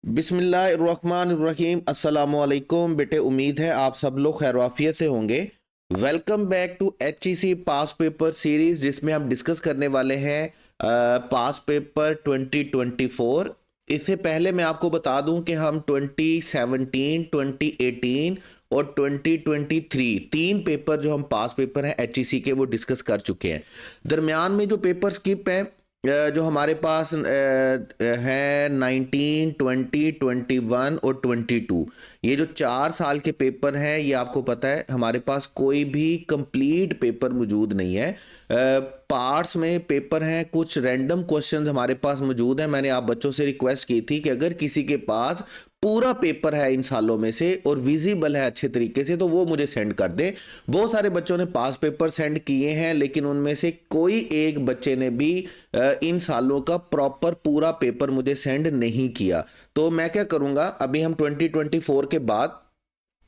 बिस्मिल्लाहिर्रहमानिर्रहीम अस्सलामुअलैकुम बेटे, उम्मीद है आप सब लोग खैरवाफियत से होंगे। Welcome back to HEC past paper series, जिसमें हम डिस्कस करने वाले हैं पास पेपर 2024। इससे पहले मैं आपको बता दूं कि हम 2017, 2018 और 2023 तीन पेपर जो हम पास पेपर हैं HEC के वो डिस्कस कर चुके हैं। दरमियान में जो पेपर स्किप हैं जो हमारे पास है 19, 20, 21 और 22, ये जो 4 साल के पेपर हैं, ये आपको पता है हमारे पास कोई भी कंप्लीट पेपर मौजूद नहीं है। पार्ट्स में पेपर हैं, कुछ रैंडम क्वेश्चंस हमारे पास मौजूद हैं। मैंने आप बच्चों से रिक्वेस्ट की थी कि अगर किसी के पास पूरा पेपर है इन सालों में से और विजिबल है अच्छे तरीके से तो वो मुझे सेंड कर दें। बहुत सारे बच्चों ने पास पेपर सेंड किए हैं, लेकिन उनमें से कोई एक बच्चे ने भी इन सालों का प्रॉपर पूरा पेपर मुझे सेंड नहीं किया। तो मैं क्या करूंगा, अभी हम 2024 के बाद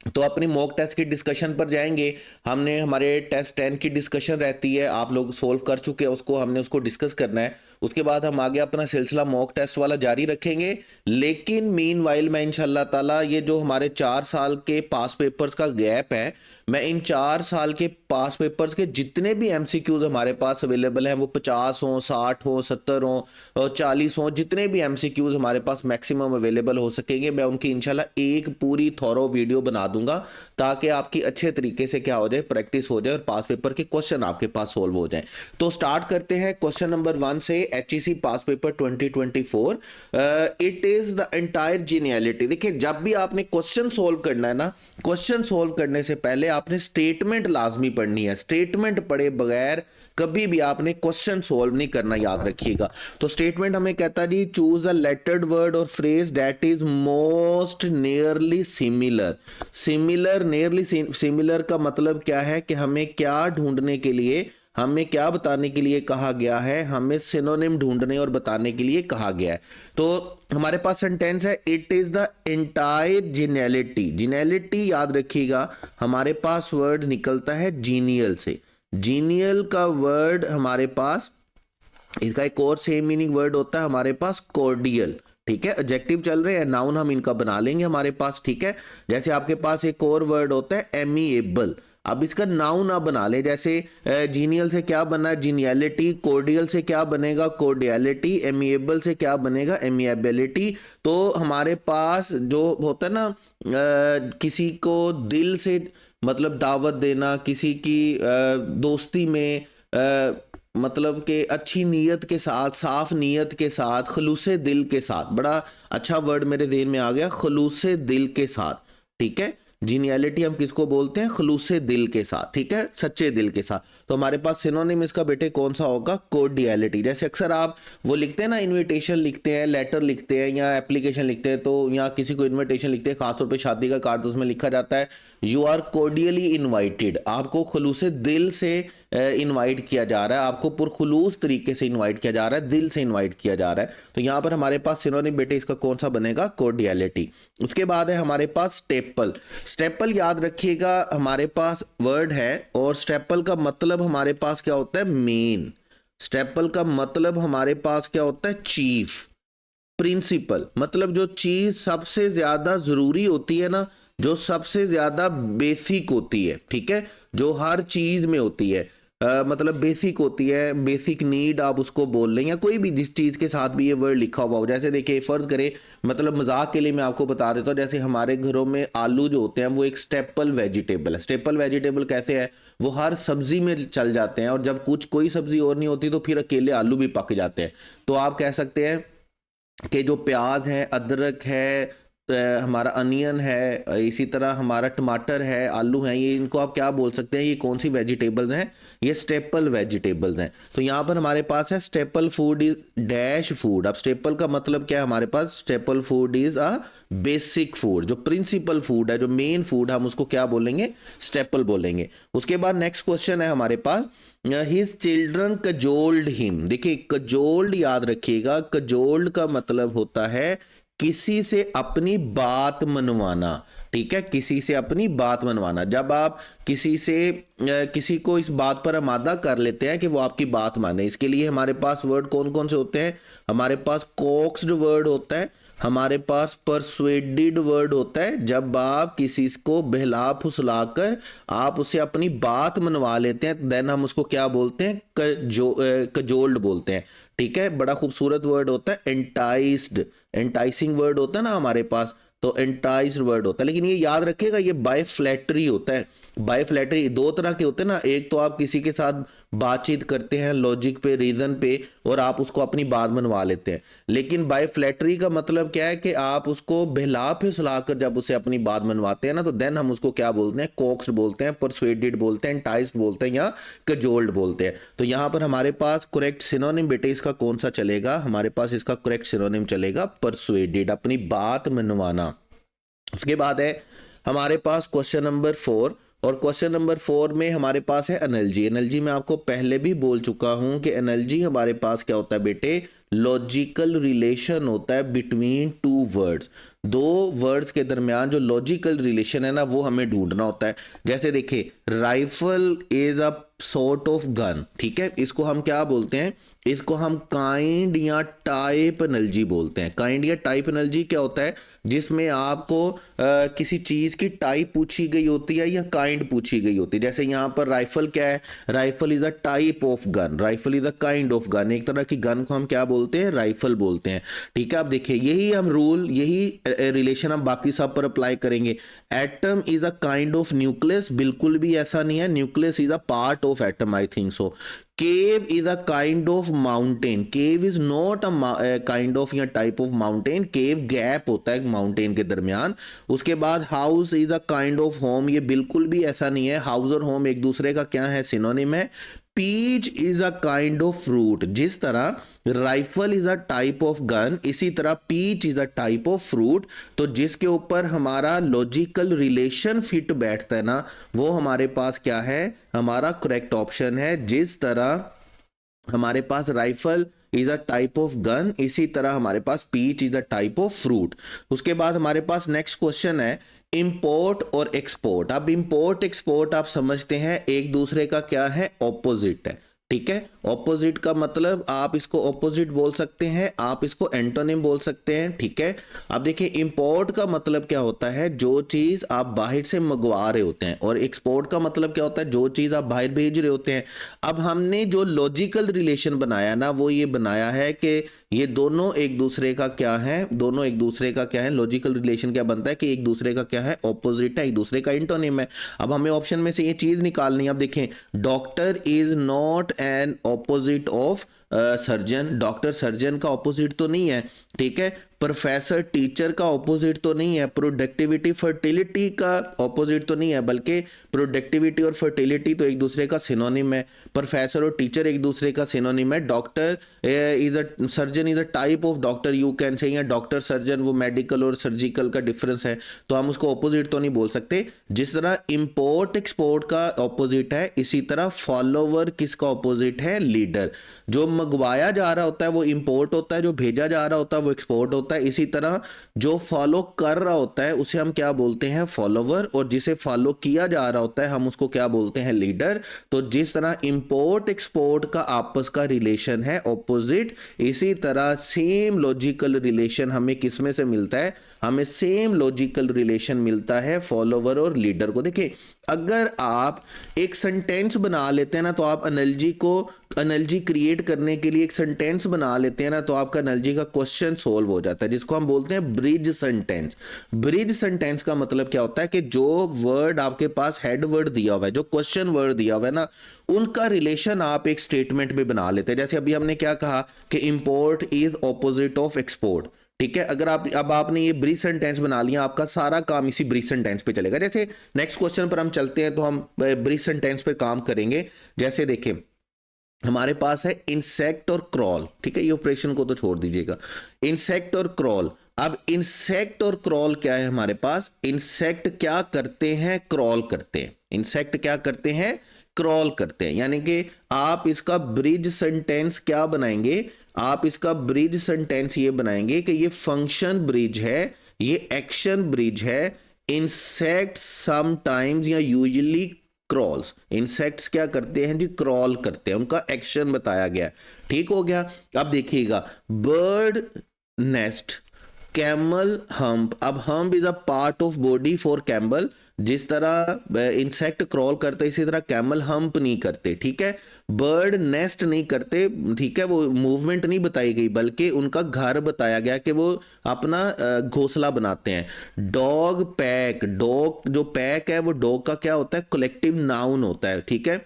तो अपनी मॉक टेस्ट की डिस्कशन पर जाएंगे। हमने हमारे टेस्ट 10 की डिस्कशन रहती है, आप लोग सोल्व कर चुके हैं उसको, हमने उसको डिस्कस करना है। उसके बाद हम आगे अपना सिलसिला मॉक टेस्ट वाला जारी रखेंगे। लेकिन मीन वाइल मैं इंशाल्लाह ताला ये जो हमारे 4 साल के पास पेपर्स का गैप है, मैं इन 4 साल के पास पेपर्स के जितने भी MCQs हमारे पास अवेलेबल हैं, वो 50 हो, 60 हो, 70 हो, 40 हो, जितने भी MCQs हमारे पास मैक्सिमम अवेलेबल हो सकेंगे, मैं उनकी इंशाल्लाह एक पूरी थॉरो वीडियो बना दूंगा, ताकि आपकी अच्छे तरीके से क्या हो जाए, प्रैक्टिस हो जाए और पास पेपर के क्वेश्चन आपके पास सोल्व हो जाए। तो स्टार्ट करते हैं क्वेश्चन नंबर 1 से। HEC past paper 2024, it is the entire geniality. देखिए, जब भी आपने क्वेश्चन सोल्व करना है ना, क्वेश्चन सोल्व करने से पहले आपने स्टेटमेंट लाजमी पढ़नी है। स्टेटमेंट पढ़े बगैर कभी भी आपने क्वेश्चन सोल्व नहीं करना, याद रखिएगा। तो स्टेटमेंट हमें कहता जी, चूज अ लेटर्ड वर्ड और phrase that is most nearly similar. Similar, nearly similar का मतलब क्या है कि हमें क्या ढूंढने के लिए, हमें क्या बताने के लिए कहा गया है, हमें सिनोनिम ढूंढने और बताने के लिए कहा गया है। तो हमारे पास सेंटेंस है, इट इज द एंटायर जीनियलिटी। जीनियलिटी याद रखिएगा, हमारे पास वर्ड निकलता है जीनियल से। जीनियल का वर्ड हमारे पास, इसका एक और सेम मीनिंग वर्ड होता है हमारे पास, कॉर्डियल। ठीक है, एडजेक्टिव चल रहे हैं, नाउन हम इनका बना लेंगे हमारे पास। ठीक है, जैसे आपके पास एक और वर्ड होता है एमिएबल। अब इसका नाउन आप बना ले, जैसे जीनियल से क्या बना, जीनियलिटी। कॉर्डियल से क्या बनेगा, कॉर्डियलिटी। एमिएबल से क्या बनेगा, एमिएबिलिटी। तो हमारे पास जो होता है ना, किसी को दिल से मतलब दावत देना, किसी की दोस्ती में मतलब कि अच्छी नीयत के साथ, साफ नीयत के साथ, खलूसे दिल के साथ। बड़ा अच्छा वर्ड मेरे ज़हन में आ गया, खलूसे दिल के साथ। ठीक है, जीनियलिटी हम किसको बोलते हैं, खलूसे दिल के साथ। ठीक है, सच्चे दिल के साथ। तो हमारे पास सिनोनिम इसका बेटे कौन सा होगा, कोर्डियलिटी। जैसे अक्सर आप वो लिखते हैं ना, इनविटेशन लिखते हैं, लेटर लिखते हैं या एप्लीकेशन लिखते हैं, तो या किसी को इनविटेशन लिखते हैं, खासतौर पे शादी का कार्ड, तो उसमें लिखा जाता है यू आर कोर्डियली इन्वाइटेड। आपको खलूसे दिल से इनवाइट किया जा रहा है, आपको पुरखुलूस तरीके से इनवाइट किया जा रहा है, दिल से इनवाइट किया जा रहा है। तो यहां पर हमारे पास सिनोनिम बेटे इसका कौन सा बनेगा, कोर्डियलिटी। उसके बाद है हमारे पास स्टेपल। स्टेपल याद रखिएगा, हमारे पास वर्ड है और स्टेपल का मतलब हमारे पास क्या होता है, मेन। स्टेपल का मतलब हमारे पास क्या होता है, चीफ। प्रिंसिपल मतलब जो चीज सबसे ज्यादा जरूरी होती है ना, जो सबसे ज्यादा बेसिक होती है। ठीक है, जो हर चीज में होती है, मतलब बेसिक होती है, बेसिक नीड आप उसको बोल रहे हैं, या कोई भी जिस चीज के साथ भी ये वर्ड लिखा हुआ हो। जैसे देखिए, फर्ज करें, मतलब मजाक के लिए मैं आपको बता देता हूँ, जैसे हमारे घरों में आलू जो होते हैं वो एक स्टेपल वेजिटेबल है। स्टेपल वेजिटेबल कैसे है, वो हर सब्जी में चल जाते हैं, और जब कुछ कोई सब्जी और नहीं होती तो फिर अकेले आलू भी पक जाते हैं। तो आप कह सकते हैं कि जो प्याज है, अदरक है, हमारा अनियन है, इसी तरह हमारा टमाटर है, आलू है, ये इनको आप क्या बोल सकते हैं, ये कौन सी वेजिटेबल्स हैं, ये स्टेपल वेजिटेबल्स हैं। तो यहाँ पर हमारे पास है staple food is dash food. अब स्टेपल का मतलब क्या है हमारे पास, staple food is a basic food. जो प्रिंसिपल फूड है, जो मेन फूड, हम उसको क्या बोलेंगे, स्टेपल बोलेंगे। उसके बाद नेक्स्ट क्वेश्चन है हमारे पास, हिज चिल्ड्रन कजोल्ड हिम। देखिए, कजोल्ड याद रखिएगा, कजोल्ड का मतलब होता है किसी से अपनी बात मनवाना। ठीक है, किसी से अपनी बात मनवाना। जब आप किसी से किसी को इस बात पर आमादा कर लेते हैं कि वो आपकी बात माने, इसके लिए हमारे पास वर्ड कौन कौन से होते हैं, हमारे पास कोक्स्ड वर्ड होता है, हमारे पास परसुएडेड वर्ड होता है जब आप किसी को बहला फुसलाकर आप उसे अपनी बात मनवा लेते हैं, देन हम उसको क्या बोलते हैं, कजोल्ड बोलते हैं। ठीक है, बड़ा खूबसूरत वर्ड होता है एंटाइस्ड, एंटाइसिंग वर्ड होता है ना हमारे पास, तो एंटाइज्ड वर्ड होता है। लेकिन ये याद रखिएगा ये बाय फ्लैटरी होता है। बाय फ्लैटरी दो तरह के होते हैं ना, एक तो आप किसी के साथ बातचीत करते हैं लॉजिक पे, रीजन पे, और आप उसको अपनी बात मनवा लेते हैं। लेकिन बाय फ्लैटरी का मतलब क्या है कि आप उसको बहला फुसला कर जब उसे अपनी बात मनवाते हैं ना, तो देन हम उसको क्या बोलते हैं, कोक्स्ड बोलते हैं, परसुएडेड बोलते हैं, एंटाइज्ड बोलते हैं, या कजोल्ड बोलते हैं। तो यहाँ पर हमारे पास करेक्ट सिनोनिम बेटे इसका कौन सा चलेगा, हमारे पास इसका करेक्ट सिनोनिम चलेगा परसुएडेड, अपनी बात मनवाना। उसके बाद है हमारे पास क्वेश्चन नंबर 4, और क्वेश्चन नंबर 4 में हमारे पास है एनर्जी। एनर्जी मैं आपको पहले भी बोल चुका हूं कि एनर्जी हमारे पास क्या होता है बेटे, लॉजिकल रिलेशन होता है बिटवीन टू वर्ड्स। दो वर्ड्स के दरमियान जो लॉजिकल रिलेशन है ना, वो हमें ढूंढना होता है। जैसे देखिए, rifle is a sort of gun, ठीक है, इसको हम क्या बोलते हैं, इसको हम काइंड या टाइप एनर्जी बोलते हैं। काइंड या टाइप एनर्जी क्या होता है, जिसमें आपको किसी चीज की टाइप पूछी गई होती है या काइंड पूछी गई होती है। जैसे यहाँ पर राइफल क्या है, rifle is a type of gun, rifle is a kind of gun, एक तरह की गन को हम क्या बोलते हैं, राइफल बोलते हैं। ठीक है, अब देखिए यही हम रूल, यही रिलेशन हम बाकी सब पर अप्लाई करेंगे। Atom is a kind of nucleus, बिल्कुल भी ऐसा नहीं है, nucleus is a part of atom, I think so. Cave is a kind of mountain, cave is not a kind of या type of mountain, cave gap होता है mountain के दरमियान। उसके बाद house is a kind of home, ये बिल्कुल भी ऐसा नहीं है, हाउस और होम एक दूसरे का क्या है, सिनोनिम है। Peach is a kind of fruit, जिस तरह rifle is a type of gun, इसी तरह peach is a type of fruit. तो जिसके ऊपर हमारा लॉजिकल रिलेशन फिट बैठता है ना, वो हमारे पास क्या है, हमारा करेक्ट ऑप्शन है। जिस तरह हमारे पास rifle is a type of gun, इसी तरह हमारे पास peach is a type of fruit. उसके बाद हमारे पास नेक्स्ट क्वेश्चन है इंपोर्ट और एक्सपोर्ट। अब इंपोर्ट एक्सपोर्ट आप समझते हैं एक दूसरे का क्या है, ऑपोजिट है। ठीक है, ऑपोजिट का मतलब आप इसको ऑपोजिट बोल सकते हैं, आप इसको एंटोनिम बोल सकते हैं। ठीक है, अब देखिए इंपोर्ट का मतलब क्या होता है, जो चीज आप बाहर से मंगवा रहे होते हैं, और एक्सपोर्ट का मतलब क्या होता है, जो चीज आप बाहर भेज रहे होते हैं। अब हमने जो लॉजिकल रिलेशन बनाया ना, वो ये बनाया है कि ये दोनों एक दूसरे का क्या है, दोनों एक दूसरे का क्या है, लॉजिकल रिलेशन क्या बनता है कि एक दूसरे का क्या है, ऑपोजिट है, एक दूसरे का एंटोनिम है। अब हमें ऑप्शन में से ये चीज निकालनी है। अब देखें, doctor is not an opposite of surgeon, doctor surgeon का ऑपोजिट तो नहीं है। ठीक है, प्रोफेसर टीचर का ऑपोजिट तो नहीं है, प्रोडक्टिविटी फर्टिलिटी का ऑपोजिट तो नहीं है, बल्कि प्रोडक्टिविटी और फर्टिलिटी तो एक दूसरे का सिनोनिम है। प्रोफेसर और टीचर एक दूसरे का सिनोनिम है। Doctor is a surgeon is a type of doctor, you can say, या डॉक्टर सर्जन वो मेडिकल और सर्जिकल का डिफरेंस है, तो हम उसको ऑपोजिट तो नहीं बोल सकते। जिस तरह इंपोर्ट एक्सपोर्ट का ऑपोजिट है, इसी तरह फॉलोवर किसका ऑपोजिट है, लीडर। जो मंगवाया जा रहा होता है वो इंपोर्ट होता है, जो भेजा जा रहा होता है वो एक्सपोर्ट होता है। इसी तरह जो फॉलो कर रहा होता है उसे हम क्या बोलते हैं, फॉलोवर, और जिसे फॉलो किया जा रहा होता है हम उसको क्या बोलते हैं, लीडर। तो जिस तरह इंपोर्ट एक्सपोर्ट का आपस का रिलेशन है ऑपोजिट, इसी तरह सेम लॉजिकल रिलेशन हमें किसमें से मिलता है, हमें सेम लॉजिकल रिलेशन मिलता है फॉलोवर और लीडर को। देखिए, अगर आप एक सेंटेंस बना लेते हैं ना, तो आप एनर्जी क्रिएट करने के लिए एक सेंटेंस बना लेते हैं ना, तो आपका एनर्जी का क्वेश्चन सोल्व हो जाता है, जिसको हम बोलते हैं ब्रिज सेंटेंस। ब्रिज सेंटेंस का मतलब क्या होता है कि जो वर्ड आपके पास हेड वर्ड दिया हुआ है, जो क्वेश्चन वर्ड दिया हुआ है ना, उनका रिलेशन आप एक स्टेटमेंट में बना लेते हैं। जैसे अभी हमने क्या कहा कि import is opposite of export. ठीक है, अगर आप अब आपने ये ब्रीफ सेंटेंस बना लिया, आपका सारा काम इसी ब्रीफ सेंटेंस पे चलेगा। जैसे नेक्स्ट क्वेश्चन पर हम चलते हैं, तो हम ब्रीफ सेंटेंस पे काम करेंगे। जैसे देखें, हमारे पास है इंसेक्ट और क्रॉल। ठीक है, ये ऑपरेशन को तो छोड़ दीजिएगा, इंसेक्ट और क्रॉल। अब इंसेक्ट और क्रॉल क्या है हमारे पास, इंसेक्ट क्या करते हैं, क्रॉल करते हैं। इंसेक्ट क्या करते हैं, क्रॉल करते हैं। यानी कि आप इसका ब्रिज सेंटेंस क्या बनाएंगे, आप इसका ब्रिज सेंटेंस ये बनाएंगे कि ये फंक्शन ब्रिज है, ये एक्शन ब्रिज है। इंसेक्ट समटाइम्स या यूजुअली क्रॉल्स, इंसेक्ट्स क्या करते हैं जी, क्रॉल करते हैं, उनका एक्शन बताया गया। ठीक हो गया। अब देखिएगा, बर्ड नेस्ट, कैमल हम्प, अब hump is a part of body for camel. जिस तरह इंसेक्ट क्रॉल करते इसी तरह कैमल हम्प नहीं करते, ठीक है। बर्ड नेस्ट नहीं करते, ठीक है, वो मूवमेंट नहीं बताई गई बल्कि उनका घर बताया गया कि वो अपना घोंसला बनाते हैं। डॉग पैक, डॉग जो पैक है वो डॉग का क्या होता है, कलेक्टिव नाउन होता है, ठीक है।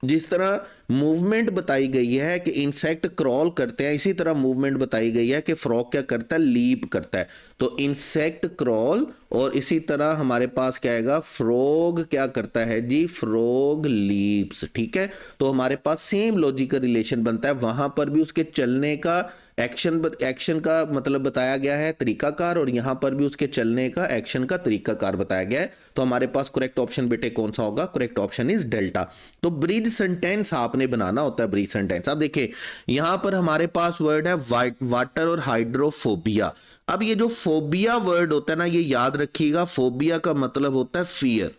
जिस तरह मूवमेंट बताई गई है कि इंसेक्ट क्रॉल करते हैं, इसी तरह मूवमेंट बताई गई है कि फ्रॉग क्या करता है, लीप करता है। तो इंसेक्ट क्रॉल और इसी तरह हमारे पास क्या आएगा, फ्रॉग क्या करता है जी, फ्रॉग लीप्स, ठीक है। तो हमारे पास सेम लॉजिकल रिलेशन बनता है, वहां पर भी उसके चलने का एक्शन का मतलब बताया गया है तरीकाकार, और यहां पर भी उसके चलने का एक्शन का तरीकाकार बताया गया है। तो हमारे पास करेक्ट ऑप्शन बेटे कौन सा होगा, करेक्ट ऑप्शन इज डेल्टा। तो ब्रीज सेंटेंस आपने बनाना होता है, ब्रीज सेंटेंस। अब देखिए यहां पर हमारे पास वर्ड है वाटर और हाइड्रोफोबिया। अब ये जो फोबिया वर्ड होता है ना, ये याद रखिएगा, फोबिया का मतलब होता है फियर।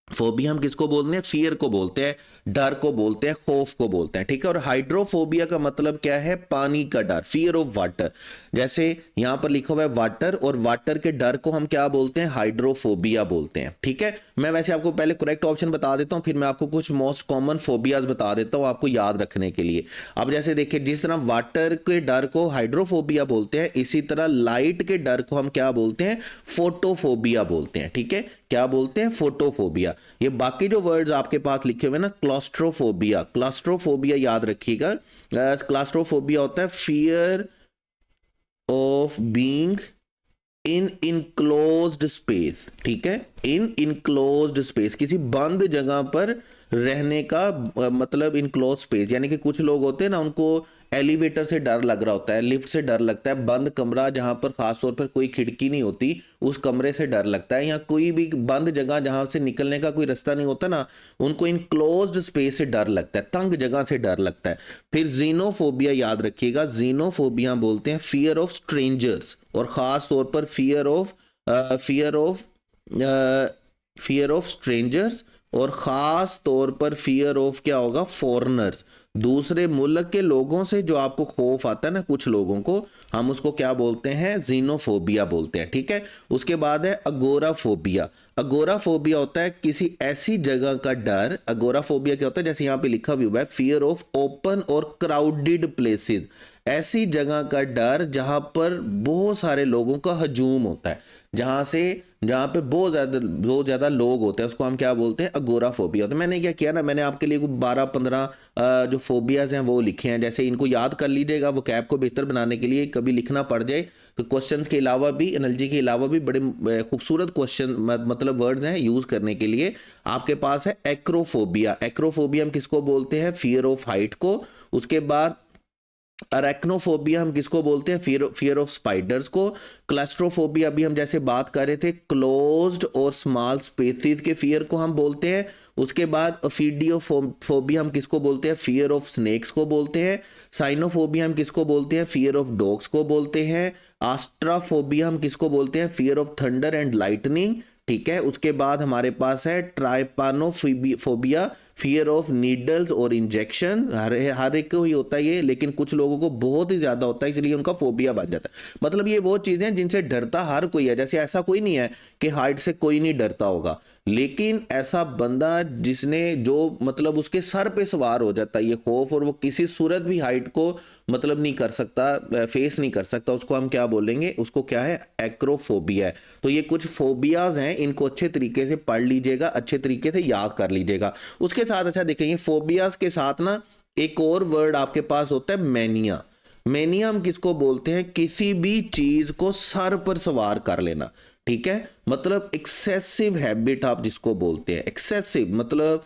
फोबिया हम किसको बोलते हैं, फियर को बोलते हैं, डर को बोलते हैं, खौफ को बोलते हैं, ठीक है। और हाइड्रोफोबिया का मतलब क्या है, पानी का डर, फियर ऑफ वाटर। जैसे यहां पर लिखा हुआ है वाटर, और वाटर के डर को हम क्या बोलते हैं, हाइड्रोफोबिया बोलते हैं, ठीक है। मैं वैसे आपको पहले करेक्ट ऑप्शन बता देता हूं, फिर मैं आपको कुछ मोस्ट कॉमन फोबियाज बता देता हूं आपको याद रखने के लिए। अब जैसे देखिए, जिस तरह वाटर के डर को हाइड्रोफोबिया बोलते हैं, इसी तरह लाइट के डर को हम क्या बोलते हैं, फोटोफोबिया बोलते हैं, ठीक है। क्या बोलते हैं, फोटोफोबिया। ये बाकी जो वर्ड्स आपके पास लिखे हुए ना, क्लॉस्ट्रोफोबिया, क्लॉस्ट्रोफोबिया याद रखिएगा। क्लॉस्ट्रोफोबिया होता है fear of being in enclosed space, ठीक है, इन इनक्लोज्ड स्पेस, किसी बंद जगह पर रहने का मतलब इनक्लोज स्पेस। यानी कि कुछ लोग होते हैं ना, उनको एलिवेटर से डर लग रहा होता है, लिफ्ट से डर लगता है, बंद कमरा जहां पर खासतौर पर कोई खिड़की नहीं होती उस कमरे से डर लगता है, या कोई भी बंद जगह जहां से निकलने का कोई रास्ता नहीं होता ना, उनको इनक्लोज्ड स्पेस से डर लगता है, तंग जगह से डर लगता है। फिर जीनोफोबिया याद रखिएगा, जीनोफोबिया बोलते हैं फियर ऑफ स्ट्रेंजर्स, और खास तौर पर फियर ऑफ स्ट्रेंजर्स, और ख़ास तौर पर फियर ऑफ क्या होगा, फॉरेनर्स, दूसरे मुल्क के लोगों से जो आपको खौफ आता है ना, कुछ लोगों को, हम उसको क्या बोलते हैं, जीनोफोबिया बोलते हैं, ठीक है। उसके बाद है अगोराफोबिया। अगोराफोबिया होता है किसी ऐसी जगह का डर। अगोराफोबिया क्या होता है, जैसे यहाँ पे लिखा हुआ है, फियर ऑफ ओपन और क्राउडेड प्लेसेस, ऐसी जगह का डर जहां पर बहुत सारे लोगों का हजूम होता है, जहां पे बहुत ज्यादा लोग होते हैं, उसको हम क्या बोलते हैं, अगोराफोबिया। तो मैंने क्या किया ना, मैंने आपके लिए 12-15 जो फोबियाज हैं वो लिखे हैं। जैसे इनको याद कर लीजिएगा, वो कैब को बेहतर बनाने के लिए कभी लिखना पड़ जाए तो क्वेश्चंस के अलावा भी, एनर्जी के अलावा भी बड़े खूबसूरत क्वेश्चन मतलब वर्ड्स हैं यूज करने के लिए। आपके पास है एक्रोफोबिया। एक्रोफोबिया हम किसको बोलते हैं, फियर ऑफ हाइट को। उसके बाद अरेक्नोफोबिया हम किसको बोलते हैं, फियर ऑफ स्पाइडर्स को। क्लस्ट्रोफोबिया अभी हम जैसे बात कर रहे थे, क्लोज्ड और स्मॉल स्पेसेस के फियर को हम बोलते हैं। उसके बाद ओफिडियोफोबिया हम किसको बोलते हैं, फियर ऑफ स्नेक्स को बोलते हैं। साइनोफोबिया हम किसको बोलते हैं, फियर ऑफ डॉग्स को बोलते हैं। आस्ट्राफोबिया हम किसको बोलते हैं, fear of thunder and lightning, ठीक है। उसके बाद हमारे पास है ट्राइपानोफोबिया, फियर ऑफ नीडल्स और इंजेक्शन। हर एक को ही होता है ये, लेकिन कुछ लोगों को बहुत ही ज्यादा होता है, इसलिए उनका फोबिया बन जाता है। मतलब ये वो चीजें जिनसे डरता हर कोई है। जैसे ऐसा कोई नहीं है कि हाइट से कोई नहीं डरता होगा, लेकिन ऐसा बंदा जिसने जो मतलब उसके सर पे सवार हो जाता है ये खौफ, और वो किसी सूरत भी हाइट को मतलब नहीं कर सकता, फेस नहीं कर सकता, उसको हम क्या बोलेंगे, उसको क्या है, एक्रोफोबिया है। तो ये कुछ फोबियाज हैं, इनको अच्छे तरीके से पढ़ लीजिएगा, अच्छे तरीके से याद कर लीजिएगा। उसके साथ अच्छा देखेंगे, फोबियाज के साथ ना एक और वर्ड आपके पास होता है, मैनिया। मैनिया हम किसको बोलते हैं, किसी भी चीज को सर पर सवार कर लेना, ठीक है। मतलब एक्सेसिव हैबिट आप जिसको बोलते हैं, एक्सेसिव मतलब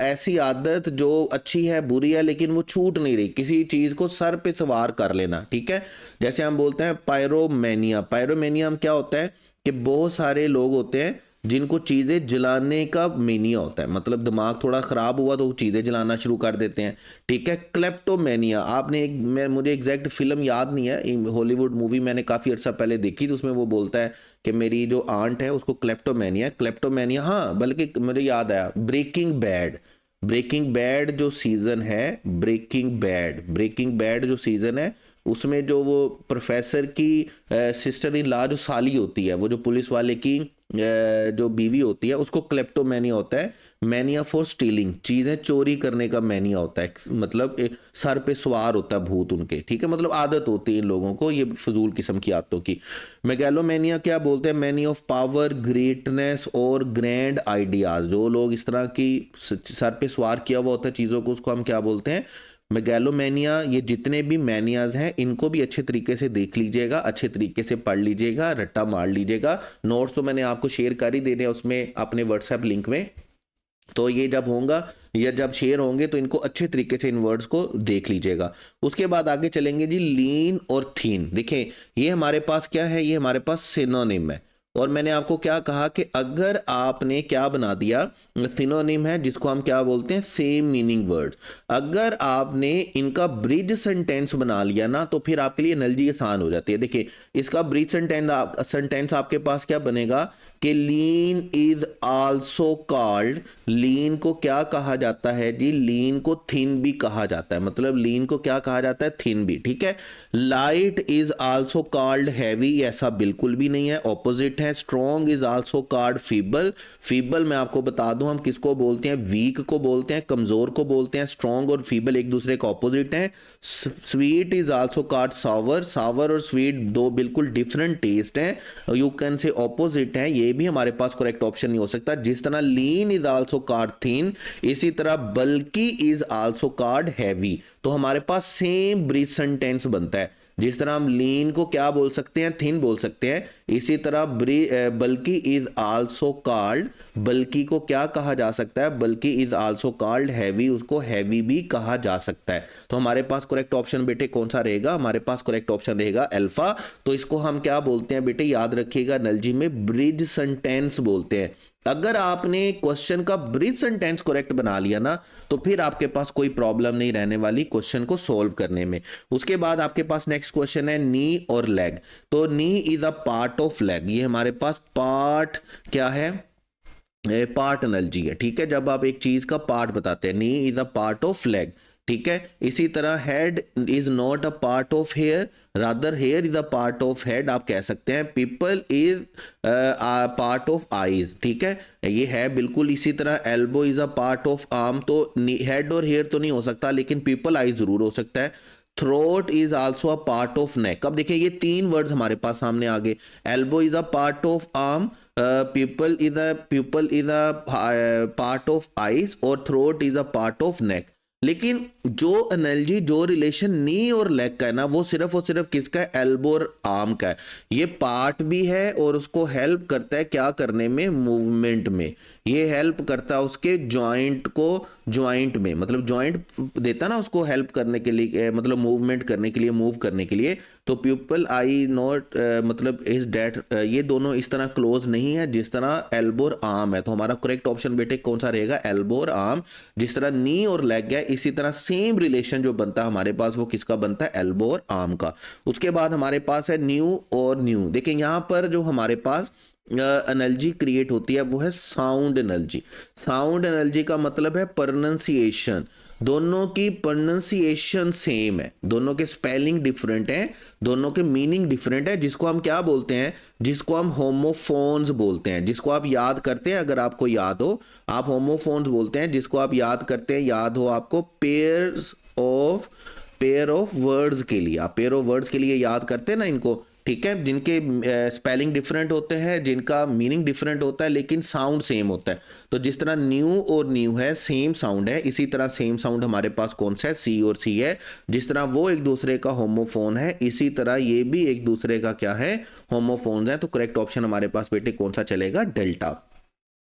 ऐसी आदत जो अच्छी है बुरी है लेकिन वो छूट नहीं रही, किसी चीज को सर पे सवार कर लेना, ठीक है। जैसे हम बोलते हैं पायरोमैनिया। पायरोमैनिया हम क्या होता है कि बहुत सारे लोग होते हैं जिनको चीज़ें जलाने का मेनिया होता है, मतलब दिमाग थोड़ा ख़राब हुआ तो चीज़ें जलाना शुरू कर देते हैं, ठीक है। क्लेप्टोमेनिया, आपने मुझे एग्जैक्ट फिल्म याद नहीं है, हॉलीवुड मूवी मैंने काफ़ी अर्सा पहले देखी, तो उसमें वो बोलता है कि मेरी जो आंट है उसको क्लेप्टोमेनिया, हाँ बल्कि मुझे याद आया, ब्रेकिंग बैड जो सीज़न है, ब्रेकिंग बैड जो सीज़न है उसमें जो वो प्रोफेसर की सिस्टर इन लॉ जो साली होती है, वो जो पुलिस वाले की जो बीवी होती है, उसको क्लेप्टोमेनिया होता है, मैनिया फॉर स्टीलिंग, चीज़ें चोरी करने का मैनिया होता है, मतलब सर पे सवार होता है भूत उनके, ठीक है, मतलब आदत होती है इन लोगों को ये फजूल किस्म की आदतों की। मेगैलोमेनिया क्या बोलते हैं? मैनी ऑफ पावर, ग्रेटनेस और ग्रैंड आइडियाज। जो लोग इस तरह की सर पे सवार किया हुआ होता है चीज़ों को, उसको हम क्या बोलते हैं? मेगैलोमेनिया। ये जितने भी मैनियाज हैं इनको भी अच्छे तरीके से देख लीजिएगा, अच्छे तरीके से पढ़ लीजिएगा, रट्टा मार लीजिएगा। नोट्स तो मैंने आपको शेयर कर ही देने उसमें अपने व्हाट्सएप लिंक में, तो ये जब होगा या जब शेयर होंगे तो इनको अच्छे तरीके से इन वर्ड्स को देख लीजिएगा। उसके बाद आगे चलेंगे जी, लीन और थीन। देखें ये हमारे पास क्या है, ये हमारे पास सिनोनिम है, और मैंने आपको क्या कहा कि अगर आपने क्या बना दिया, सिनोनिम है जिसको हम क्या बोलते हैं? Same meaning words. अगर आपने इनका ब्रिज सेंटेंस बना लिया ना, तो फिर आपके लिए एनालॉजी आसान हो जाती है। देखिए इसका ब्रिज सेंटेंस आपके पास क्या बनेगा कि लीन इज आल्सो कॉल्ड, लीन को क्या कहा जाता है जी? लीन को थिन भी कहा जाता है, मतलब लीन को क्या कहा जाता है? थिन भी, ठीक है। Light is also called heavy, ऐसा बिल्कुल भी नहीं है, ऑपोजिट है। Strong is also called feeble, feeble मैं आपको बता दूं हम किसको बोलते हैं? वीक को बोलते हैं, कमजोर को बोलते हैं। स्ट्रॉन्ग और फीबल एक दूसरे का ऑपोजिट है। स्वीट इज आल्सो कॉल्ड सावर, सावर और स्वीट दो बिल्कुल डिफरेंट टेस्ट हैं, यू कैन से ऑपोजिट है, ये भी हमारे पास करेक्ट ऑप्शन नहीं हो सकता। जिस तरह लीन इज आल्सो कॉल्ड थिन, इसी तरह बल्कि इज आल्सो कॉल्ड हैवी। तो हमारे पास सेम ब्रीथ सेंटेंस बनता है। जिस तरह हम लीन को क्या बोल सकते हैं? थिन बोल सकते हैं। इसी तरह बल्कि इज आल्सो कॉल्ड, बल्कि को क्या कहा जा सकता है? बल्कि इज आल्सो कॉल्ड हैवी, उसको हैवी भी कहा जा सकता है। तो हमारे पास करेक्ट ऑप्शन बेटे कौन सा रहेगा? हमारे पास करेक्ट ऑप्शन रहेगा अल्फा। तो इसको हम क्या बोलते हैं बेटे? याद रखिएगा, एनालॉजी में ब्रिज सेंटेंस बोलते हैं। अगर आपने क्वेश्चन का ब्रिज सेंटेंस करेक्ट बना लिया ना, तो फिर आपके पास कोई प्रॉब्लम नहीं रहने वाली क्वेश्चन को सोल्व करने में। उसके बाद आपके पास नेक्स्ट क्वेश्चन है नी और लेग। तो knee is a part of leg, ये हमारे पास पार्ट क्या है? पार्ट एनालॉजी है, ठीक है। जब आप एक चीज का पार्ट बताते हैं, knee is a part of leg, ठीक है। इसी तरह head is not a part of hair, rather hair is a part of head, आप कह सकते हैं। Pupil is part of eyes, ठीक है, ये है बिल्कुल। इसी तरह elbow is a part of arm, तो हेड और हेयर तो नहीं हो सकता, लेकिन पीपल आई जरूर हो सकता है। Throat is also a part of नेक। अब देखिए ये तीन वर्ड्स हमारे पास सामने आ गए। Elbow is a part of arm, pupil is a part of eyes, और throat is a part of neck. लेकिन जो एनालॉजी, जो रिलेशन नी और लेग का है ना, वो सिर्फ और सिर्फ किसका है? एल्बो और आर्म का है। ये पार्ट भी है और उसको हेल्प करता है क्या करने में? मूवमेंट में। ये हेल्प करता है उसके जॉइंट को, जॉइंट में, मतलब जॉइंट देता ना उसको हेल्प करने के लिए, मतलब मूवमेंट करने के लिए, मूव करने के लिए। तो पीपल आई नॉट मतलब इज डेट, ये दोनों इस तरह क्लोज नहीं है जिस तरह एल्बो और आर्म है। तो हमारा करेक्ट ऑप्शन बेटे कौन सा रहेगा? एल्बो और आर्म। जिस तरह नी और लेग है, इसी तरह सेम रिलेशन जो बनता है हमारे पास, वो किसका बनता है? एल्बो और आर्म का। उसके बाद हमारे पास है न्यू और न्यू। देखिए यहां पर जो हमारे पास एनालॉजी क्रिएट होती है वो है साउंड एनालॉजी। साउंड एनालॉजी का मतलब है प्रोनंसिएशन। दोनों की प्रोनंसिएशन सेम है, दोनों के स्पेलिंग डिफरेंट है, दोनों के मीनिंग डिफरेंट है, जिसको हम क्या बोलते हैं? जिसको हम होमोफोन्स बोलते हैं। जिसको आप याद करते हैं, अगर आपको याद हो, आप होमोफोन्स बोलते हैं। जिसको आप याद करते हैं, याद हो आपको, पेयर ऑफ वर्ड्स के लिए, आप पेयर ऑफ वर्ड्स के लिए याद करते हैं ना इनको, ठीक है, जिनके स्पेलिंग डिफरेंट होते हैं, जिनका मीनिंग डिफरेंट होता है, लेकिन साउंड सेम होता है। तो जिस तरह न्यू और न्यू है, सेम साउंड है, इसी तरह सेम साउंड हमारे पास कौन सा है? सी और सी है। जिस तरह वो एक दूसरे का होमोफोन है, इसी तरह ये भी एक दूसरे का क्या है? होमोफोन है। तो करेक्ट ऑप्शन हमारे पास बेटे कौन सा चलेगा? डेल्टा।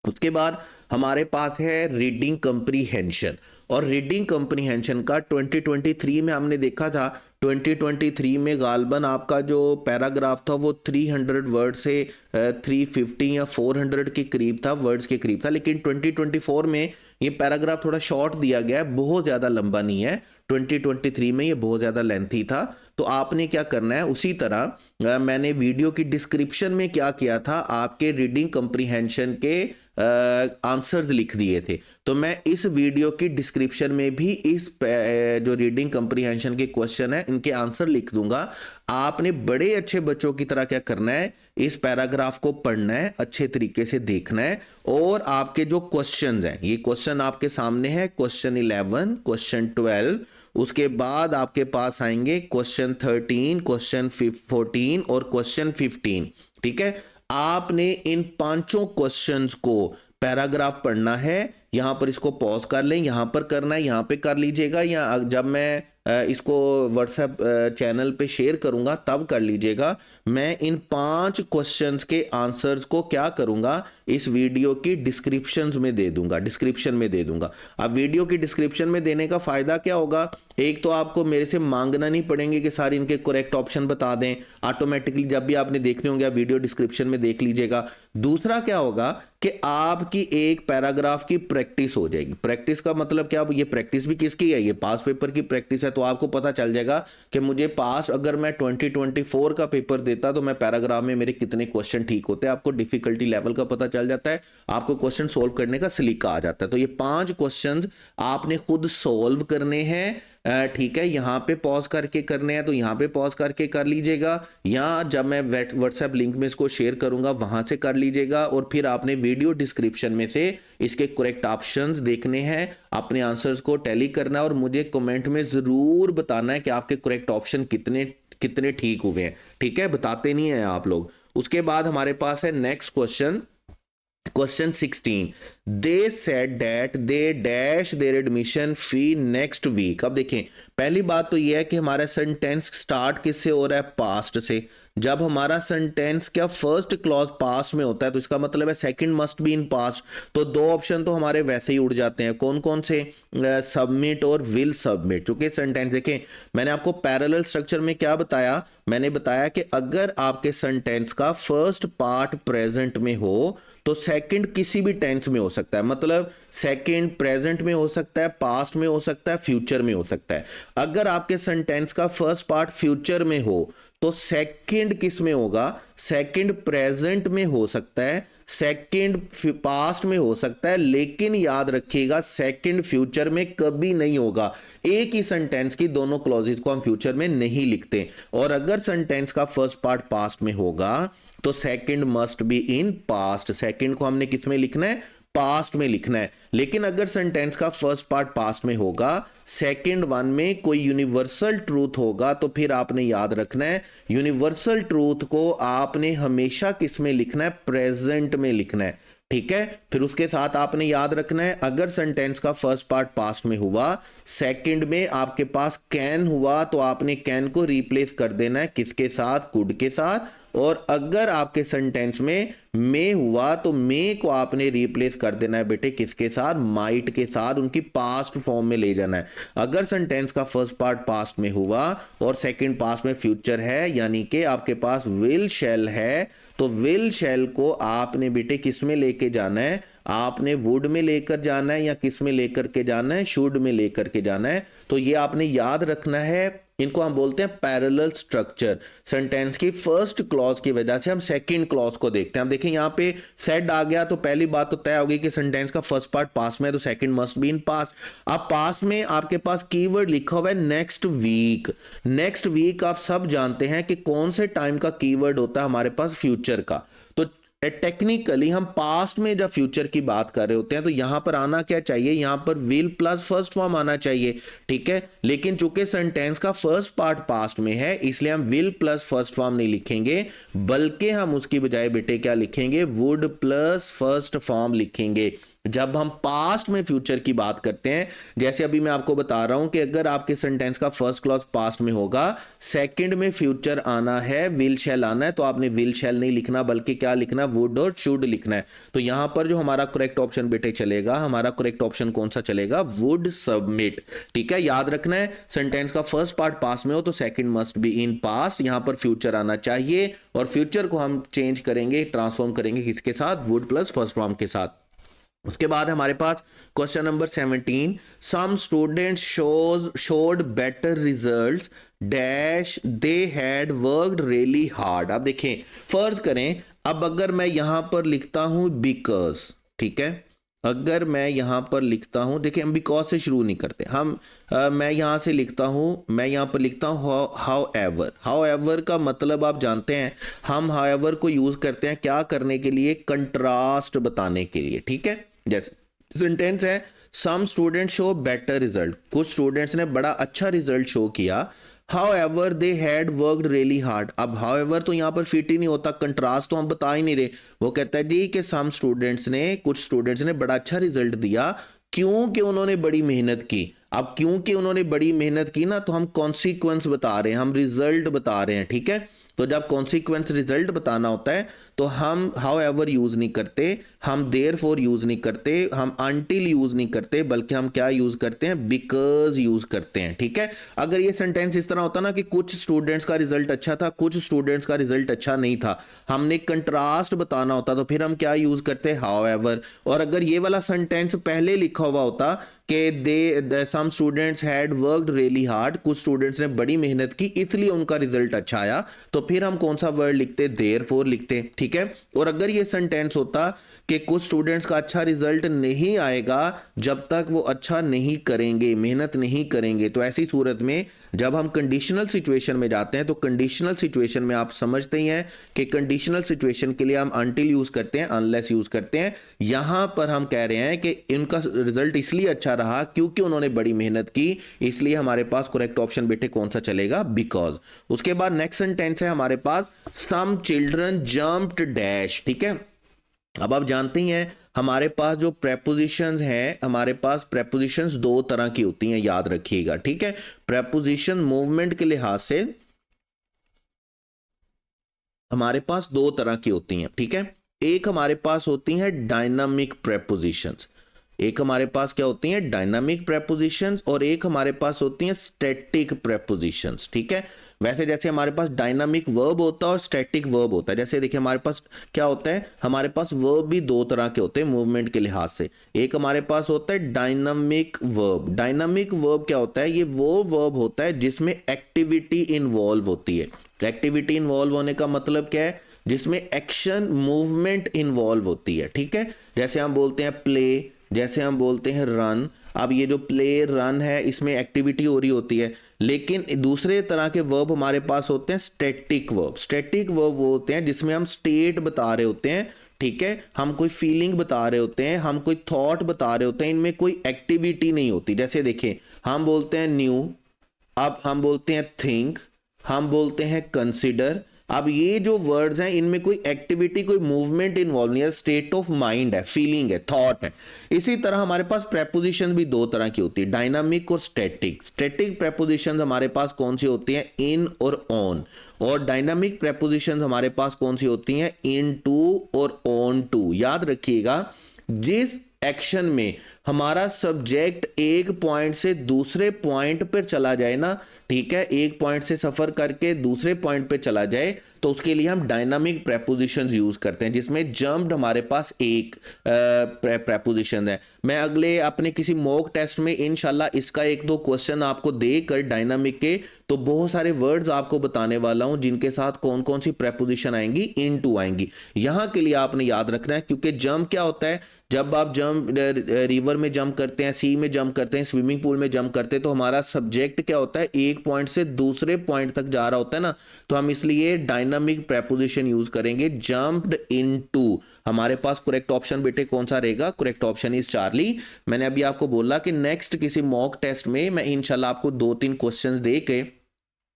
उसके बाद हमारे पास है रीडिंग कंप्रीहेंशन। और रीडिंग कंप्रीहेंशन का 2023 में हमने देखा था, 2023 में गालबन आपका जो पैराग्राफ था वो 300 वर्ड से 350 या 400 के करीब था, वर्ड्स के करीब था। लेकिन 2024 में ये पैराग्राफ थोड़ा शॉर्ट दिया गया है, बहुत ज़्यादा लंबा नहीं है। 2023 में ये बहुत ज़्यादा लेंथी था। तो आपने क्या करना है, उसी तरह मैंने वीडियो की डिस्क्रिप्शन में क्या किया था, आपके रीडिंग कंप्रीहेंशन के आंसर्स लिख दिए थे। तो मैं इस वीडियो की डिस्क्रिप्शन में भी इस जो रीडिंग कंप्रीहेंशन के क्वेश्चन है इनके आंसर लिख दूंगा। आपने बड़े अच्छे बच्चों की तरह क्या करना है, इस पैराग्राफ को पढ़ना है, अच्छे तरीके से देखना है, और आपके जो क्वेश्चन हैं, ये क्वेश्चन आपके सामने है, क्वेश्चन 11, क्वेश्चन 12, उसके बाद आपके पास आएंगे क्वेश्चन 13, क्वेश्चन 14 और क्वेश्चन 15। ठीक है, आपने इन पांचों क्वेश्चंस को पैराग्राफ पढ़ना है। यहां पर इसको पॉज कर लें, यहां पर करना है, यहां पे कर लीजिएगा, या जब मैं इसको व्हाट्सएप चैनल पे शेयर करूंगा तब कर लीजिएगा। मैं इन 5 क्वेश्चंस के आंसर्स को क्या करूंगा, इस वीडियो की डिस्क्रिप्शन में दे दूंगा। अब वीडियो की डिस्क्रिप्शन में देने का फायदा क्या होगा, एक तो आपको मेरे से मांगना नहीं पड़ेंगे कि सारे इनके करेक्ट ऑप्शन बता दें, ऑटोमेटिकली जब भी आपने देखने होंगे आप वीडियो डिस्क्रिप्शन में देख लीजिएगा। दूसरा क्या होगा कि आपकी एक पैराग्राफ की प्रैक्टिस हो जाएगी। प्रैक्टिस का मतलब क्या, ये प्रैक्टिस भी किसकी है, ये पास पेपर की प्रैक्टिस है। तो आपको पता चल जाएगा कि मुझे पास अगर मैं 2024 का पेपर देता तो मैं पैराग्राफ में मेरे कितने क्वेश्चन ठीक होते हैं। आपको डिफिकल्टी लेवल का पता चल जाता है, आपको क्वेश्चन सोल्व करने का सलीका आ जाता है। तो ये 5 क्वेश्चन आपने खुद सोल्व करने हैं। ठीक है, यहां पे पॉज करके करने हैं तो यहां पे पॉज करके कर लीजिएगा, या जब मैं व्हाट्सएप लिंक में इसको शेयर करूंगा वहां से कर लीजिएगा। और फिर आपने वीडियो डिस्क्रिप्शन में से इसके करेक्ट ऑप्शंस देखने हैं, अपने आंसर्स को टैली करना है और मुझे कमेंट में जरूर बताना है कि आपके करेक्ट ऑप्शन कितने कितने ठीक हुए हैं। ठीक है, बताते नहीं है आप लोग। उसके बाद हमारे पास है next question, question 16। They said that they dash there admission fee next week. अब देखें, पहली बात तो यह है कि हमारा सेंटेंस स्टार्ट किससे हो रहा है, पास्ट से। जब हमारा सेंटेंस क्या फर्स्ट क्लॉज पास्ट में होता है तो इसका मतलब है second must be in past. तो 2 ऑप्शन तो हमारे वैसे ही उड़ जाते हैं। कौन कौन से, सबमिट और विल सबमिट। चूंकि सेंटेंस देखें, मैंने आपको पैरेलल स्ट्रक्चर में क्या बताया, मैंने बताया कि अगर आपके सेंटेंस का फर्स्ट पार्ट प्रेजेंट में हो तो सेकंड किसी भी टेंस में हो सकता है। मतलब सेकंड प्रेजेंट में हो सकता है, पास्ट में हो सकता है, फ्यूचर में हो सकता है। अगर आपके सेंटेंस का फर्स्ट पार्ट फ्यूचर में हो तो सेकंड किस में होगा, सेकंड प्रेजेंट में हो सकता है, सेकंड पास्ट में हो सकता है, लेकिन याद रखिएगा सेकंड फ्यूचर में कभी नहीं होगा। एक ही सेंटेंस की दोनों क्लॉजेस को हम फ्यूचर में नहीं लिखते। और अगर सेंटेंस का फर्स्ट पार्ट पास्ट में होगा तो second must be in past. Second को हमने किस में लिखना है, पास्ट में लिखना है। लेकिन अगर सेंटेंस का फर्स्ट पार्ट पास्ट में होगा, सेकंड वन में कोई यूनिवर्सल ट्रूथ होगा, तो फिर आपने याद रखना है यूनिवर्सल ट्रूथ को आपने हमेशा किस में लिखना है, प्रेजेंट में लिखना है। ठीक है, फिर उसके साथ आपने याद रखना है अगर सेंटेंस का फर्स्ट पार्ट पास्ट में हुआ, सेकंड में आपके पास कैन हुआ तो आपने कैन को रिप्लेस कर देना है किसके साथ, कुड के साथ। और अगर आपके सेंटेंस में मे हुआ तो मे को आपने रिप्लेस कर देना है बेटे किसके साथ, माइट के साथ, उनकी पास्ट फॉर्म में ले जाना है। अगर सेंटेंस का फर्स्ट पार्ट पास्ट में हुआ और सेकंड पास्ट में फ्यूचर है, यानी कि आपके पास विल शैल है, तो विल शैल को आपने बेटे किस में लेके जाना है, आपने वुड में लेकर जाना है या किस में लेकर के जाना है, शुड में लेकर के जाना है। तो ये आपने याद रखना है। इनको हम बोलते हैं पैरेलल स्ट्रक्चर। सेंटेंस की फर्स्ट क्लॉज की वजह से हम सेकंड क्लॉज को देखते हैं। हम देखें यहां पे सेड आ गया तो पहली बात तो तय होगी कि सेंटेंस का फर्स्ट पार्ट पास्ट में है तो second must be in past. अब पास्ट में आपके पास कीवर्ड लिखा हुआ है नेक्स्ट वीक। नेक्स्ट वीक आप सब जानते हैं कि कौन से टाइम का कीवर्ड होता है हमारे पास, फ्यूचर का। तो टेक्निकली हम पास्ट में जब फ्यूचर की बात कर रहे होते हैं तो यहां पर आना क्या चाहिए, यहां पर विल प्लस फर्स्ट फॉर्म आना चाहिए। ठीक है, लेकिन चूंकि सेंटेंस का फर्स्ट पार्ट पास्ट में है इसलिए हम विल प्लस फर्स्ट फॉर्म नहीं लिखेंगे, बल्कि हम उसकी बजाय बेटे क्या लिखेंगे, वुड प्लस फर्स्ट फॉर्म लिखेंगे। जब हम पास्ट में फ्यूचर की बात करते हैं, जैसे अभी मैं आपको बता रहा हूं कि अगर आपके सेंटेंस का फर्स्ट क्लॉज पास्ट में होगा, सेकंड में फ्यूचर आना है, विल शैल आना है, तो आपने विल शैल नहीं लिखना बल्कि क्या लिखना, वुड और शुड लिखना है। तो यहां पर जो हमारा करेक्ट ऑप्शन बेटे चलेगा, हमारा करेक्ट ऑप्शन कौन सा चलेगा, वुड सबमिट। ठीक है, याद रखना है सेंटेंस का फर्स्ट पार्ट पास्ट में हो तो second must be in past, यहां पर फ्यूचर आना चाहिए और फ्यूचर को हम चेंज करेंगे, ट्रांसफॉर्म करेंगे किसके साथ, वुड प्लस फर्स्ट फॉर्म के साथ। उसके बाद हमारे पास question number 17। Some students showed better results dash they had worked really hard. अब देखें, फर्ज करें अब अगर मैं यहां पर लिखता हूं बिकॉज, ठीक है। अगर मैं यहाँ पर लिखता हूँ, देखिए हम बिकॉज से शुरू नहीं करते हम, मैं यहाँ से लिखता हूँ, मैं यहाँ पर लिखता हूँ हाउ एवर। हाउ एवर का मतलब आप जानते हैं, हम हाउ एवर को यूज़ करते हैं क्या करने के लिए, कंट्रास्ट बताने के लिए, ठीक है। जैसे सेंटेंस है some student show better result, कुछ स्टूडेंट्स ने बड़ा अच्छा रिजल्ट शो किया, However they had worked really hard। अब however तो यहाँ पर फिट ही नहीं होता, कंट्रास्ट तो हम बता ही नहीं रहे। वो कहता है जी कि सम स्टूडेंट्स ने, कुछ स्टूडेंट्स ने बड़ा अच्छा रिजल्ट दिया क्योंकि उन्होंने बड़ी मेहनत की। अब क्योंकि उन्होंने बड़ी मेहनत की ना, तो हम कॉन्सिक्वेंस बता रहे हैं, हम रिजल्ट बता रहे हैं, ठीक है। तो जब कॉन्सिक्वेंस रिजल्ट बताना होता है तो हम हाउ एवर यूज नहीं करते, हम देयर फोर यूज नहीं करते, हम अनटिल यूज नहीं करते, बल्कि हम क्या यूज करते हैं, बिकॉज यूज करते हैं, ठीक है। अगर ये सेंटेंस इस तरह होता ना कि कुछ स्टूडेंट्स का रिजल्ट अच्छा था, कुछ स्टूडेंट्स का रिजल्ट अच्छा नहीं था, हमने कंट्रास्ट बताना होता तो फिर हम क्या यूज करते, हाउ एवर। और अगर ये वाला सेंटेंस पहले लिखा हुआ होता कि they some students had worked really hard, कुछ स्टूडेंट्स ने बड़ी मेहनत की इसलिए उनका रिजल्ट अच्छा आया, तो फिर हम कौन सा वर्ड लिखते, देयरफॉर लिखते, ठीक है। और अगर ये सेंटेंस होता कि कुछ स्टूडेंट्स का अच्छा रिजल्ट नहीं आएगा जब तक वो अच्छा नहीं करेंगे, मेहनत नहीं करेंगे, तो ऐसी सूरत में जब हम कंडीशनल सिचुएशन में जाते हैं तो कंडीशनल सिचुएशन में आप समझते ही हैं कि कंडीशनल सिचुएशन के लिए हम अनटिल यूज करते हैं, अनलेस यूज करते हैं। यहां पर हम कह रहे हैं कि इनका रिजल्ट इसलिए अच्छा रहा क्योंकि उन्होंने बड़ी मेहनत की, इसलिए हमारे पास करेक्ट ऑप्शन बेटे कौन सा चलेगा, बिकॉज। उसके बाद नेक्स्ट सेंटेंस है हमारे पास सम चिल्ड्रन जंप्ड डैश, ठीक है। अब आप जानते ही हैं हमारे पास जो प्रेपोजिशंस हैं, हमारे पास प्रेपोजिशंस दो तरह की होती हैं, याद रखिएगा, ठीक है। प्रेपोजिशन मूवमेंट के लिहाज से हमारे पास दो तरह की होती हैं, ठीक है। एक हमारे पास होती हैं डायनामिक प्रेपोजिशंस, एक हमारे पास क्या होती हैं, डायनामिक प्रेपोजिशंस, और एक हमारे पास होती हैं स्टैटिक प्रेपोजिशंस, ठीक है। वैसे जैसे हमारे पास डायनामिक वर्ब होता है और स्टैटिक वर्ब होता है, जैसे देखिए हमारे पास क्या होता है, हमारे पास वर्ब भी दो तरह के होते हैं मूवमेंट के लिहाज से। एक हमारे पास होता है डायनामिक वर्ब। डायनामिक वर्ब क्या होता है, ये वो वर्ब होता है जिसमें एक्टिविटी इन्वॉल्व होती है। एक्टिविटी इन्वॉल्व होने का मतलब क्या है, जिसमें एक्शन मूवमेंट इन्वॉल्व होती है, ठीक है। जैसे हम बोलते हैं प्ले, जैसे हम बोलते हैं रन। अब ये जो प्ले रन है इसमें एक्टिविटी हो रही होती है, लेकिन दूसरे तरह के वर्ब हमारे पास होते हैं स्टैटिक वर्ब। स्टैटिक वर्ब वो होते हैं जिसमें हम स्टेट बता रहे होते हैं, ठीक है, हम कोई फीलिंग बता रहे होते हैं, हम कोई थॉट बता रहे होते हैं, इनमें कोई एक्टिविटी नहीं होती। जैसे देखिए हम बोलते हैं न्यू, अब हम बोलते हैं थिंक, हम बोलते हैं कंसिडर। अब ये जो वर्ड्स हैं इनमें कोई एक्टिविटी, कोई मूवमेंट इन्वॉल्व नहीं है, स्टेट ऑफ माइंड है, फीलिंग है, थॉट है। इसी तरह हमारे पास प्रेपोजिशन भी दो तरह की होती है, डायनामिक और स्टैटिक। स्टैटिक प्रेपोजिशन हमारे पास कौन सी होती हैं, इन और ऑन, और डायनामिक प्रेपोजिशन हमारे पास कौन सी होती हैं, इन टू और ऑन टू। याद रखिएगा जिस एक्शन में हमारा सब्जेक्ट एक पॉइंट से दूसरे पॉइंट पर चला जाए ना, ठीक है, एक पॉइंट से सफर करके दूसरे पॉइंट पे चला जाए, तो उसके लिए हम डायनामिक प्रेपोजिशंस यूज करते हैं, जिसमें जंप्ड हमारे पास एक प्रेपोजिशन है। मैं अगले अपने किसी मॉक टेस्ट में इंशाल्लाह इसका एक दो क्वेश्चन आपको देकर डायनामिक के, तो बहुत सारे वर्ड्स आपको बताने वाला हूं जिनके साथ कौन कौन सी प्रेपोजिशन आएंगी, इन टू आएंगी। यहां के लिए आपने याद रखना है, क्योंकि जंप क्या होता है, जब आप जंप रिवर में जंप करते हैं, सी में जंप करते हैं, स्विमिंग पूल में जंप करते हैं, तो हमारा सब्जेक्ट क्या होता है, एक पॉइंट से दूसरे पॉइंट तक जा रहा होता है ना, तो हम इसलिए डायनामिक प्रेपोजिशन यूज करेंगे, जंप्ड इनटू। हमारे पास करेक्ट ऑप्शन बेटे कौन सा रहेगा, करेक्ट ऑप्शन इज चार्ली। मैंने अभी आपको बोला कि नेक्स्ट किसी मॉक टेस्ट में मैं इंशाल्लाह आपको दो तीन क्वेश्चंस दे के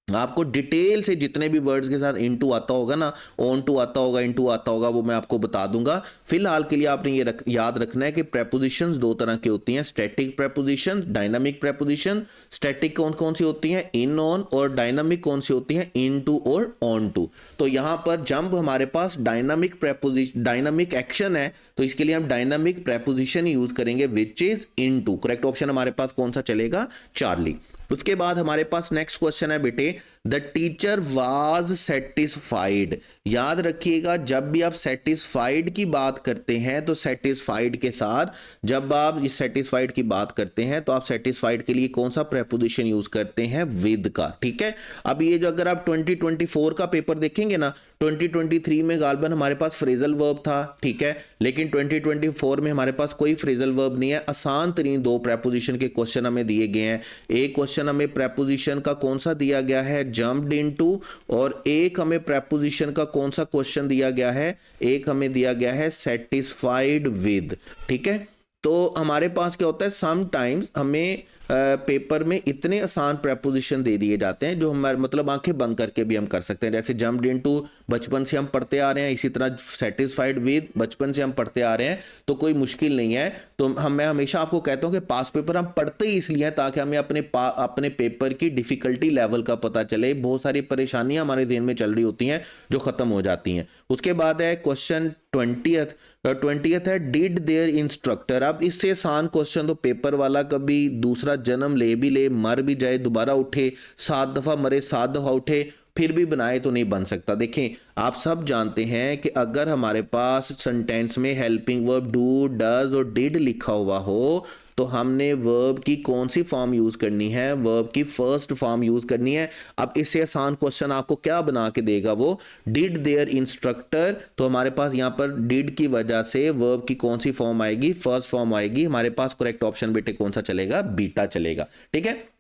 आपको डिटेल से जितने भी वर्ड्स के साथ इनटू आता होगा ना, ऑन टू आता होगा, इनटू आता होगा, वो मैं आपको बता दूंगा। फिलहाल के लिए आपने ये याद रखना है कि प्रेपोजिशंस दो तरह की होती हैं, static preposition, dynamic preposition. Static कौन कौन सी होती हैं, इन ऑन, और डायनामिक कौन सी होती हैं, इन टू और ऑन टू। तो यहां पर जंप हमारे पास डायनामिक प्रेपोजिशन, डायनामिक एक्शन है, तो इसके लिए हम डायनामिक प्रेपोजिशन यूज करेंगे which is into. Correct option हमारे पास कौन सा चलेगा, चार्ली। उसके बाद हमारे पास नेक्स्ट क्वेश्चन है बेटे, द टीचर वाज सेटिस्फाइड। याद रखिएगा जब भी आप सेटिस्फाइड की बात करते हैं तो सेटिस्फाइड के साथ, जब आप इस सेटिस्फाइड की बात करते हैं तो आप सेटिस्फाइड के लिए कौन सा प्रेपोजिशन यूज करते हैं, विद का, ठीक है। अब ये जो अगर आप 2024 का पेपर देखेंगे ना, 2023 में गालबन हमारे पास फ्रेजल वर्ब था, ठीक है, लेकिन 2024 में हमारे पास कोई फ्रेजल वर्ब नहीं है। आसान तरीन दो प्रेपोजिशन के क्वेश्चन हमें दिए गए हैं। एक क्वेश्चन हमें प्रेपोजिशन का कौन सा दिया गया है, जंप्ड इनटू, और एक हमें प्रेपोजिशन का कौन सा क्वेश्चन दिया गया है, एक हमें दिया गया है सेटिस्फाइड विद, ठीक है। तो हमारे पास क्या होता है, समटाइम्स हमें पेपर में इतने आसान प्रेपोजिशन दे दिए जाते हैं जो हमारे मतलब आंखें बंद करके भी हम कर सकते हैं। जैसे जंप्ड इनटू बचपन से हम पढ़ते आ रहे हैं, इसी तरह सेटिस्फाइड विद बचपन से हम पढ़ते आ रहे हैं, तो कोई मुश्किल नहीं है। तो मैं हमेशा आपको कहता हूं कि पास पेपर हम पढ़ते ही इसलिए हैं ताकि हमें अपने पेपर की डिफिकल्टी लेवल का पता चले। बहुत सारी परेशानियां हमारे ज़हन में चल रही होती हैं जो ख़त्म हो जाती हैं। उसके बाद है क्वेश्चन 20th है, डिड देयर इंस्ट्रक्टर। अब इससे आसान क्वेश्चन तो पेपर वाला कभी दूसरा जन्म ले भी ले, मर भी जाए, दोबारा उठे, 7 दफा मरे 7 दफा उठे, फिर भी बनाए तो नहीं बन सकता। देखें, आप सब जानते हैं कि अगर हमारे पास सेंटेंस में हेल्पिंग वर्ब डू, डज और डिड लिखा हुआ हो तो हमने वर्ब की कौन सी फॉर्म यूज करनी है, वर्ब की फर्स्ट फॉर्म यूज करनी है। अब इससे आसान क्वेश्चन आपको क्या बना के देगा वो, डिड देयर इंस्ट्रक्टर। तो हमारे पास यहाँ पर डिड की वजह से वर्ब की कौन सी फॉर्म आएगी, फर्स्ट फॉर्म आएगी। हमारे पास करेक्ट ऑप्शन बेटे कौन सा चलेगा, बीटा चलेगा, ठीक है।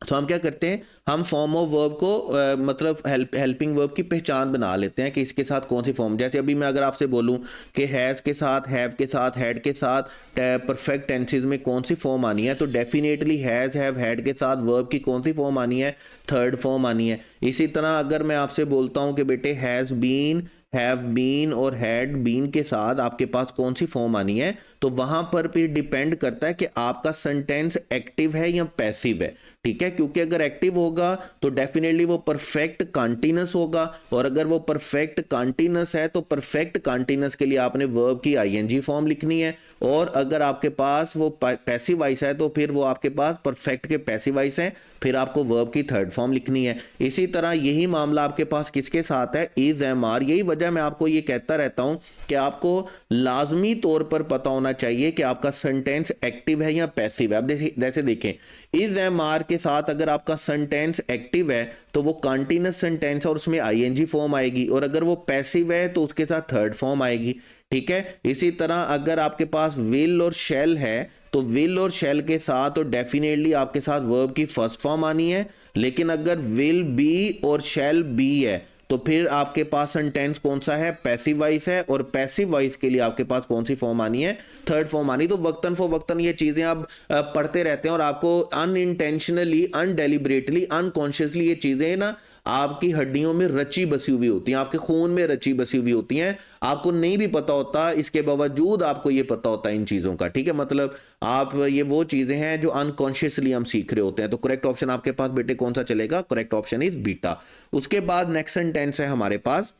तो हम क्या करते हैं, हम फॉर्म ऑफ वर्ब को मतलब हेल्पिंग वर्ब की पहचान बना लेते हैं कि इसके साथ कौन सी फॉर्म। जैसे अभी मैं अगर आपसे बोलूं कि हैज़ के साथ, हैव के साथ, हैड के साथ परफेक्ट टेंसेस में कौन सी फॉर्म आनी है, तो डेफिनेटली हैज़, हैव, हैड के साथ वर्ब की कौन सी फॉर्म आनी है, थर्ड फॉर्म आनी है। इसी तरह अगर मैं आपसे बोलता हूं कि बेटे हैज़ बीन, हैव बीन और हैड बीन के साथ आपके पास कौन सी फॉर्म आनी है, तो वहां पर भी डिपेंड करता है कि आपका सेंटेंस एक्टिव है या पैसिव है, ठीक है। क्योंकि अगर एक्टिव होगा तो डेफिनेटली वो परफेक्ट कॉन्टिन्यूअस होगा, और अगर वो परफेक्ट कॉन्टिन्यूअस है तो परफेक्ट कॉन्टिन्यूअस के लिए आपने वर्ब की आईएनजी फॉर्म लिखनी है, और अगर आपके पास वो पैसिव वॉइस है तो फिर वो आपके पास परफेक्ट के पैसिव वॉइस है, फिर आपको वर्ब की थर्ड फॉर्म लिखनी है। इसी तरह यही मामला आपके पास किसके साथ है, इज, एम, आर। यही वजह मैं आपको ये कहता रहता हूं कि आपको लाजमी तौर पर पता होना चाहिए कि आपका सेंटेंस एक्टिव है या पैसिव है। अब जैसे देखें, इज, एम, आर के साथ अगर आपका सेंटेंस एक्टिव है तो वो कॉन्टिन्यूअस सेंटेंस है और उसमें आईएनजी फॉर्म आएगी, और अगर वो पैसिव है तो उसके साथ थर्ड फॉर्म आएगी, ठीक है। इसी तरह अगर आपके पास विल और शेल है तो विल और शेल के साथ तो डेफिनेटली आपके साथ वर्ब की फर्स्ट फॉर्म आनी है, लेकिन अगर विल बी और शेल बी है तो फिर आपके पास सेंटेंस कौन सा है, पैसिव वॉइस है, और पैसिव वॉइस के लिए आपके पास कौन सी फॉर्म आनी है, थर्ड फॉर्म आनी। तो वक्तन फॉर वक्तन ये चीजें आप पढ़ते रहते हैं और आपको अनइंटेंशनली, अनडेलिबरेटली, अनकॉन्शियसली ये चीजें ना आपकी हड्डियों में रची बसी हुई होती हैं, आपके खून में रची बसी हुई होती हैं, आपको नहीं भी पता होता, इसके बावजूद आपको ये पता होता है इन चीजों का, ठीक है। मतलब आप ये वो चीजें हैं जो अनकॉन्शियसली हम सीख रहे होते हैं। तो करेक्ट ऑप्शन आपके पास बेटे कौन सा चलेगा, करेक्ट ऑप्शन इज बीटा। उसके बाद नेक्स्ट सेंटेंस है हमारे पास,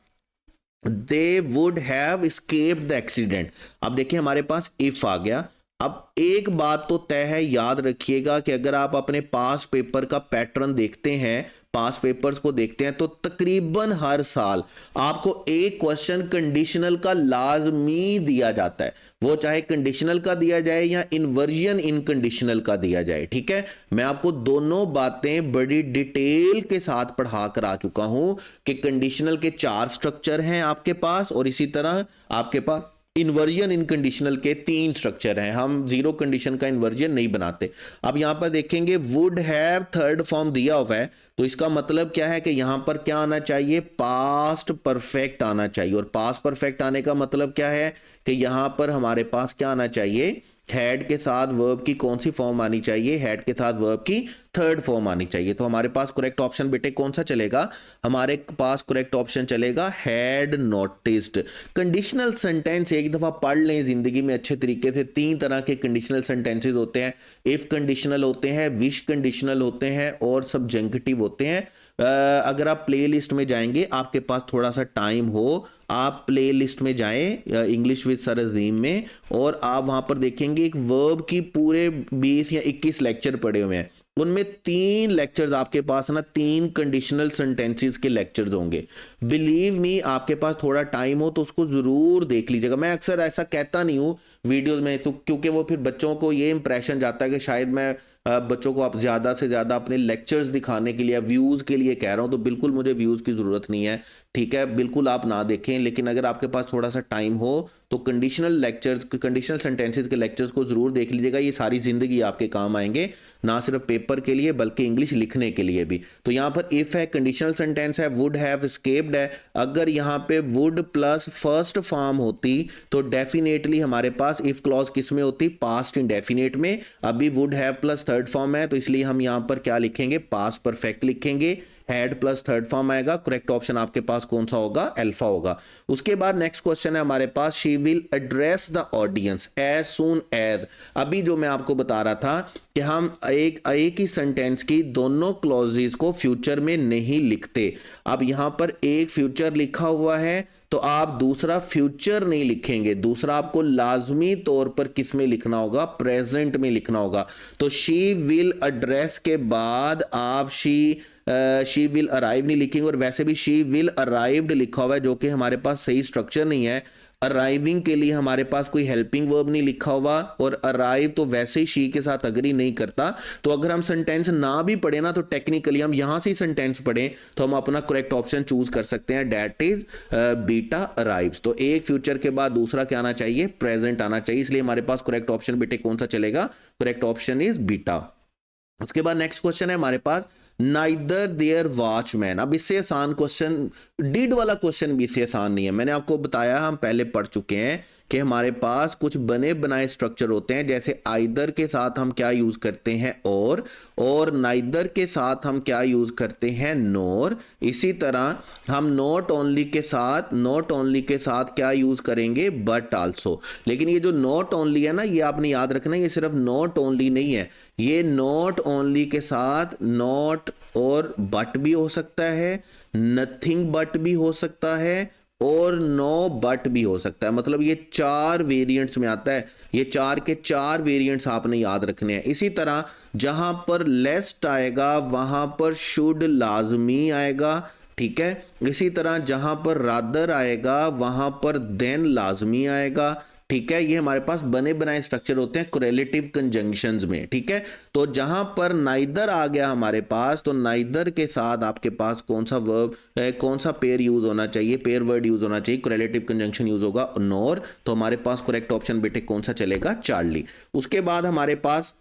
they would have escaped the accident. अब देखिए हमारे पास इफ आ गया। अब एक बात तो तय है, याद रखिएगा कि अगर आप अपने पास पेपर का पैटर्न देखते हैं, पास पेपर्स को देखते हैं, तो तकरीबन हर साल आपको एक क्वेश्चन कंडीशनल का लाजमी दिया जाता है, वो चाहे कंडीशनल का दिया जाए या इन्वर्जन इन कंडीशनल का दिया जाए, ठीक है। मैं आपको दोनों बातें बड़ी डिटेल के साथ पढ़ा कर आ चुका हूं कि कंडीशनल के 4 स्ट्रक्चर हैं आपके पास, और इसी तरह आपके पास इन्वर्जन इन कंडीशनल के 3 स्ट्रक्चर हैं। हम जीरो कंडीशन का इन्वर्जन नहीं बनाते। अब यहां पर देखेंगे वुड हैव थर्ड फॉर्म दिया हुआ है, तो इसका मतलब क्या है कि यहां पर क्या आना चाहिए, पास्ट परफेक्ट आना चाहिए। और पास्ट परफेक्ट आने का मतलब क्या है कि यहां पर हमारे पास क्या आना चाहिए, हैड के साथ वर्ब की कौन सी फॉर्म आनी चाहिए, हैड के साथ वर्ब की थर्ड फॉर्म आनी चाहिए। तो हमारे पास करेक्ट ऑप्शन बेटे कौन सा चलेगा, हमारे पास करेक्ट ऑप्शन चलेगा हैड नोटिस्ड। कंडीशनल सेंटेंस एक दफा पढ़ लें जिंदगी में अच्छे तरीके से। 3 तरह के कंडीशनल सेंटेंसेस होते हैं, इफ कंडीशनल होते हैं, विश कंडीशनल होते हैं, और सब्जेक्टिव होते हैं। अगर आप प्ले लिस्ट में जाएंगे, आपके पास थोड़ा सा टाइम हो, आप प्ले लिस्ट में जाएं इंग्लिश विद सर अजीम में, और आप वहां पर देखेंगे एक वर्ब की पूरे 20 या 21 लेक्चर पड़े हुए हैं। उनमें 3 लेक्चर्स आपके पास ना 3 कंडीशनल सेंटेंसेस के लेक्चर्स होंगे। बिलीव मी, आपके पास थोड़ा टाइम हो तो उसको जरूर देख लीजिएगा। मैं अक्सर ऐसा कहता नहीं हूँ वीडियोस में, तो क्योंकि वो फिर बच्चों को ये इंप्रेशन जाता है कि शायद मैं बच्चों को आप ज़्यादा से ज़्यादा अपने लेक्चर्स दिखाने के लिए, व्यूज़ के लिए कह रहा हूँ, तो बिल्कुल मुझे व्यूज़ की ज़रूरत नहीं है, ठीक है, बिल्कुल आप ना देखें। लेकिन अगर आपके पास थोड़ा सा टाइम हो तो कंडीशनल लेक्चर्स, कंडीशनल सेंटेंसेस के लेक्चर्स को ज़रूर देख लीजिएगा, ये सारी ज़िंदगी आपके काम आएंगे, ना सिर्फ पेपर के लिए बल्कि इंग्लिश लिखने के लिए भी। तो यहाँ पर इफ़ है, कंडीशनल सेंटेंस है, वुड हैव एस्केप्ड है। अगर यहाँ पे वुड प्लस फर्स्ट फॉर्म होती तो डेफिनेटली हमारे पास इफ क्लॉज किस में होती, पास्ट इंडेफिनेट में। अभी would have plus third form है तो इसलिए हम यहाँ पर क्या लिखेंगे, पास्ट परफेक्ट लिखेंगे। हैड प्लस थर्ड फॉर्म आएगा, करेक्ट ऑप्शन आपके पास कौन सा होगा, अल्फा होगा। उसके बाद नेक्स्ट क्वेश्चन है हमारे पास, she will address the audience as soon as. अभी जो मैं आपको बता रहा था कि हम एक ही सेंटेंस की दोनों क्लॉजेस को फ्यूचर में नहीं लिखते। अब यहां पर एक फ्यूचर लिखा हुआ है तो आप दूसरा फ्यूचर नहीं लिखेंगे, दूसरा आपको लाजमी तौर पर किस में लिखना होगा, प्रेजेंट में लिखना होगा। तो शी विल एड्रेस के बाद आप शी विल अराइव नहीं लिखेंगे, और वैसे भी शी विल अराइव्ड लिखा हुआ है जो कि हमारे पास सही स्ट्रक्चर नहीं है। अराइविंग के लिए हमारे पास कोई हेल्पिंग वर्ब नहीं लिखा हुआ, और अराइव तो वैसे ही शी के साथ अग्री नहीं करता। तो अगर हम सेंटेंस ना भी पढ़े ना तो टेक्निकली हम यहां से सेंटेंस पढ़ें तो हम अपना करेक्ट ऑप्शन चूज कर सकते हैं, दैट इज बीटा अराइव्स। तो एक फ्यूचर के बाद दूसरा क्या आना चाहिए, प्रेजेंट आना चाहिए, इसलिए हमारे पास करेक्ट ऑप्शन बेटे कौन सा चलेगा, करेक्ट ऑप्शन इज बीटा। उसके बाद नेक्स्ट क्वेश्चन है हमारे पास, नाइदर देयर वॉचमैन। अब इससे आसान क्वेश्चन, डिड वाला क्वेश्चन भी इससे आसान नहीं है। मैंने आपको बताया, हम पहले पढ़ चुके हैं कि हमारे पास कुछ बने बनाए स्ट्रक्चर होते हैं, जैसे आइदर के साथ हम क्या यूज करते हैं, और नाइदर के साथ हम क्या यूज करते हैं, नोर। इसी तरह हम नॉट ओनली के साथ क्या यूज करेंगे, बट आल्सो। लेकिन ये जो नॉट ओनली है ना, ये आपने याद रखना, ये सिर्फ नॉट ओनली नहीं है, ये नॉट ओनली के साथ नॉट और बट भी हो सकता है, नथिंग बट भी हो सकता है, और नो बट भी हो सकता है। मतलब ये चार वेरिएंट्स में आता है, ये चार के चार वेरिएंट्स आपने याद रखने हैं। इसी तरह जहां पर लेस्ट आएगा वहां पर शुड लाजमी आएगा, ठीक है। इसी तरह जहां पर रादर आएगा वहां पर देन लाजमी आएगा, ठीक है। ये हमारे पास बने बनाए स्ट्रक्चर होते हैं कोरिलेटिव कंजंक्शंस में, ठीक है। तो जहां पर नाइदर आ गया हमारे पास, तो नाइदर के साथ आपके पास कौन सा वर्ब, कौन सा पेयर यूज होना चाहिए, पेयर वर्ड यूज होना चाहिए, कोरिलेटिव कंजंक्शन यूज होगा नॉर। तो हमारे पास करेक्ट ऑप्शन बेटे कौन सा चलेगा, चार्ली। उसके बाद हमारे पास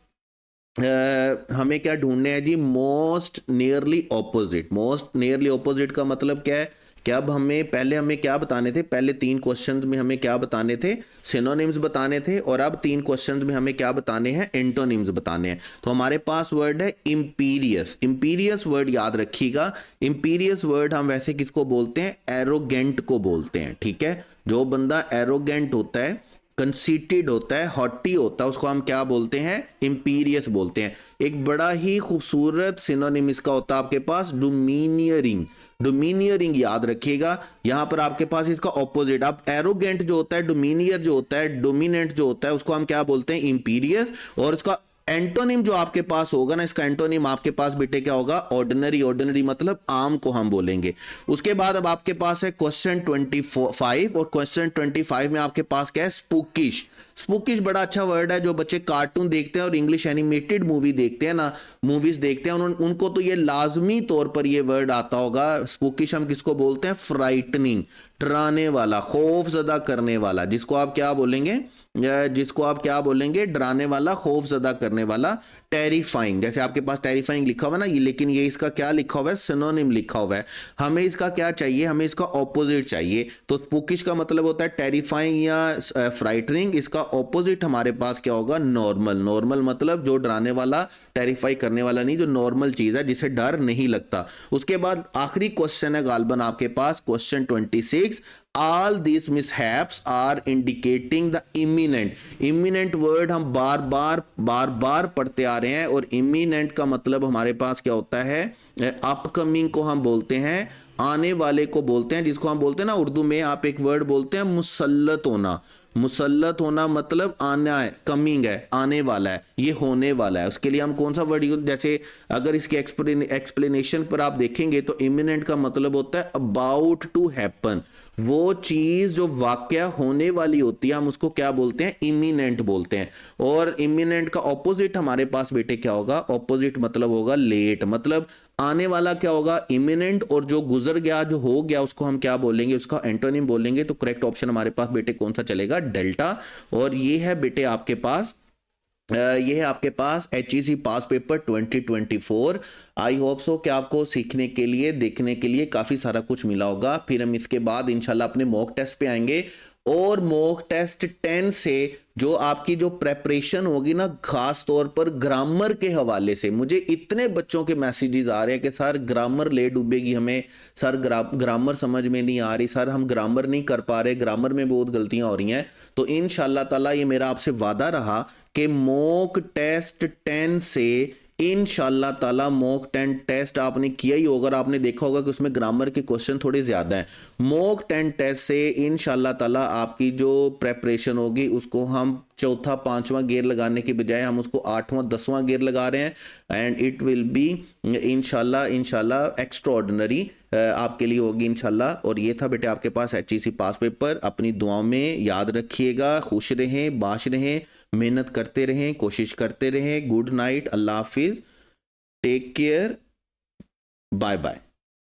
हमें क्या ढूंढने हैं जी, most nearly opposite. Most nearly opposite का मतलब क्या है, कि अब पहले हमें क्या बताने थे, पहले 3 क्वेश्चंस में हमें क्या बताने थे, सिनोनिम्स बताने थे, और अब 3 क्वेश्चंस में हमें क्या बताने हैं, एंटोनिम्स बताने हैं। तो हमारे पास वर्ड है इंपीरियस। इंपीरियस वर्ड याद रखिएगा, इंपीरियस वर्ड हम वैसे किसको बोलते हैं, एरोगेंट को बोलते हैं, ठीक है। जो बंदा एरोगेंट होता है, कंसीटेड होता है, हॉटी होता है, उसको हम क्या बोलते हैं, इंपीरियस बोलते हैं। एक बड़ा ही खूबसूरत सिनोनिम इसका होता है आपके पास, डोमिनियरिंग। डोमिनियरिंग याद रखिएगा, यहां पर आपके पास इसका ऑपोजिट, आप एरोगेंट जो होता है, डोमिनियर जो होता है, डोमिनेंट जो होता है, उसको हम क्या बोलते हैं, इंपीरियस। और इसका एंटोनिम जो आपके पास होगा ना, इसका एंटोनिम आपके पास बेटे क्या होगा, ऑर्डिनरी। ऑर्डिनरी मतलब आम को हम बोलेंगे। उसके बाद अब आपके पास है क्वेश्चन 25, और क्वेश्चन 25 में आपके पास क्या है, स्पूकिश। स्पूकिश बड़ा अच्छा वर्ड है, जो बच्चे कार्टून देखते हैं और इंग्लिश एनिमेटेड मूवी देखते हैं ना, मूवीज देखते हैं, उनको तो ये लाजमी तौर पर ये वर्ड आता होगा। स्पूकिश हम किसको बोलते हैं, फ्राइटनिंग, डराने वाला, खौफ ज़दा करने वाला, जिसको आप क्या बोलेंगे, डराने वाला, खौफ ज़दा करने वाला। टेरिफाइंग, जैसे आपके पास टेरिफाइंग लिखा हुआ है ना, लेकिन ये इसका क्या लिखा हुआ है, सिनोनिम लिखा हुआ है। हमें इसका क्या चाहिए, हमें इसका ऑपोजिट चाहिए। तो स्पूकिश का मतलब होता है टेरिफाइंग या फ्राइटनिंग, इसका ऑपोजिट हमारे पास क्या होगा, नॉर्मल। नॉर्मल मतलब जो डराने वाला, टेरिफाई करने वाला नहीं, जो नॉर्मल चीज है, जिसे डर नहीं लगता। उसके बाद आखिरी क्वेश्चन है गालबन आपके पास, question 26, all these mishaps are indicating the imminent। imminent word हम बार बार पढ़ते आ रहे हैं, और imminent का मतलब हमारे पास क्या होता है, अपकमिंग को हम बोलते हैं आने वाले को बोलते हैं, जिसको हम बोलते हैं ना उर्दू में, आप एक वर्ड बोलते हैं मुसल्लत होना। मुसल्लत होना मतलब आना है, कमिंग है, आने वाला है, ये होने वाला है। उसके लिए हम कौन सा वर्ड यूज, जैसे अगर इसके एक्सप्लेनेशन पर आप देखेंगे तो इमिनेंट का मतलब होता है अबाउट टू हैपन। वो चीज जो वाकया होने वाली होती है हम उसको क्या बोलते हैं, इमिनेंट बोलते हैं। और इमिनेंट का ऑपोजिट हमारे पास बेटे क्या होगा, ऑपोजिट मतलब होगा लेट। मतलब आने वाला क्या होगा, इमिनेंट, और जो गुजर गया, जो हो गया, उसको हम क्या बोलेंगे, उसका एंटोनिम बोलेंगे। तो करेक्ट ऑप्शन हमारे पास बेटे कौन सा चलेगा, डेल्टा। और ये है बेटे आपके पास ये है आपके पास HEC past paper 2024। I hope so कि आपको सीखने के लिए, देखने के लिए काफ़ी सारा कुछ मिला होगा। फिर हम इसके बाद इंशाल्लाह अपने मॉक टेस्ट पे आएंगे, और मॉक टेस्ट 10 से जो आपकी जो प्रेपरेशन होगी ना, खास तौर पर ग्रामर के हवाले से, मुझे इतने बच्चों के मैसेजेस आ रहे हैं कि सर ग्रामर ले डूबेगी हमें, सर ग्रामर समझ में नहीं आ रही, सर हम ग्रामर नहीं कर पा रहे, ग्रामर में बहुत गलतियां हो रही हैं। तो इंशाल्लाह ताला ये मेरा आपसे वादा रहा कि मॉक टेस्ट 10 से इंशाल्लाह ताला, मॉक 10 टेस्ट आपने किया ही होगा, आपने देखा होगा कि उसमें ग्रामर के क्वेश्चन थोड़े ज़्यादा हैं। मॉक 10 टेस्ट से इंशाल्लाह ताला आपकी जो प्रेपरेशन होगी उसको हम चौथा पांचवा गियर लगाने के बजाय हम उसको 8वां 10वां गियर लगा रहे हैं। एंड इट विल बी इंशाल्लाह इंशाल्लाह एक्स्ट्रा ऑर्डिनरी आपके लिए होगी इंशाल्लाह। और ये था बेटे आपके पास HEC पास पेपर। अपनी दुआओं में याद रखिएगा, खुश रहें, बाश रहें, मेहनत करते रहें, कोशिश करते रहें। गुड नाइट, अल्लाह हाफिज, टेक केयर, बाय बाय।